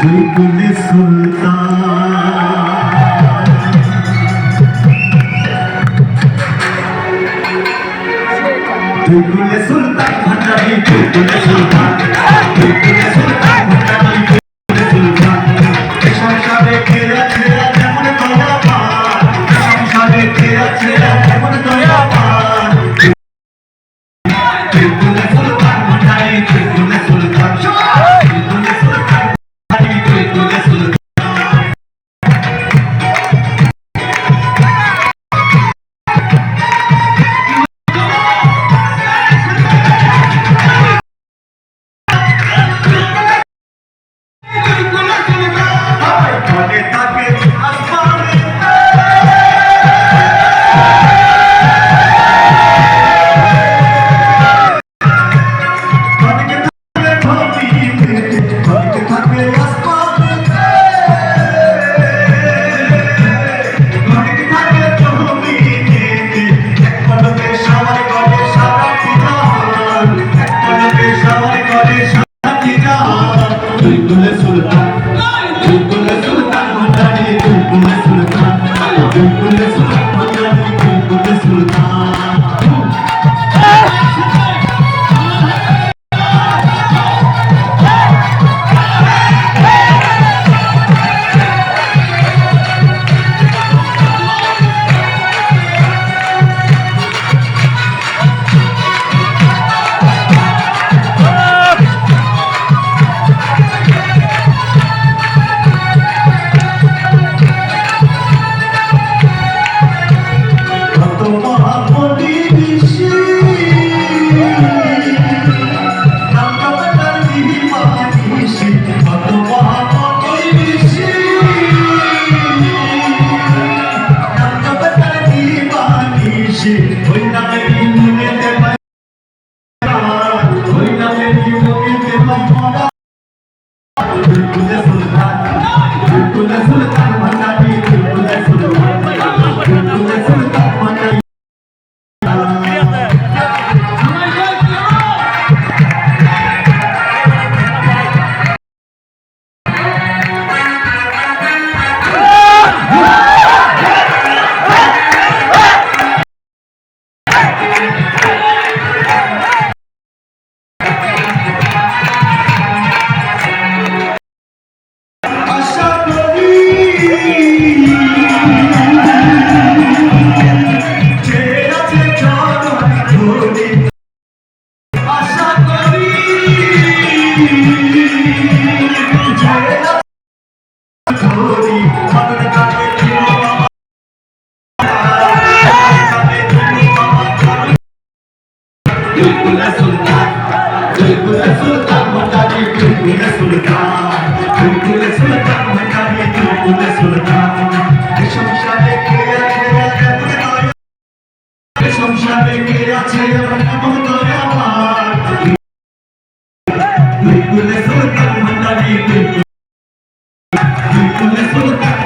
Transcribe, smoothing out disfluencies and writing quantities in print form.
বুলবুলে সুলতান বুলবুলে সুলতান ভান্ডারি বুলবুলে সুলতান বুলবুলে সুলতান ভান্ডারি বুলবুলে সুলতান সংসারে খেলা খেলা যেমন দয়া পান সংসারে খেলা খেলা যেমন দয়া পান বুলবুলে সুলতান ভান্ডারি বুলবুলে সুলতান বুলবুলে সুলতান ভান্ডারি বুলবুলে সুলতান বুলবুলে সুলতান বুলবুলে সুলতান ভান্ডারি বুলবুলে সুলতান বুলবুলে সুলতান ভান্ডারি বুলবুলে সুলতান বুলবুলে সুলতান বুলবুলে সুলতান ভান্ডারি বুলবুলে সুলতান বুলবুলে সুলতান ভান্ডারি বুলবুলে সুলতান বুলবুলে সুলতান ভান্ডারি বুলবুলে সুলতান বুলবুলে সুলতান ভান্ডারি বুলবুলে সুলতান সংসারে কে আছে যেমন দয়া সংসারে কে আছে যেমন দয়া পান বুলবুলে সুলতান ভান্ডারি বুলবুলে সুলতান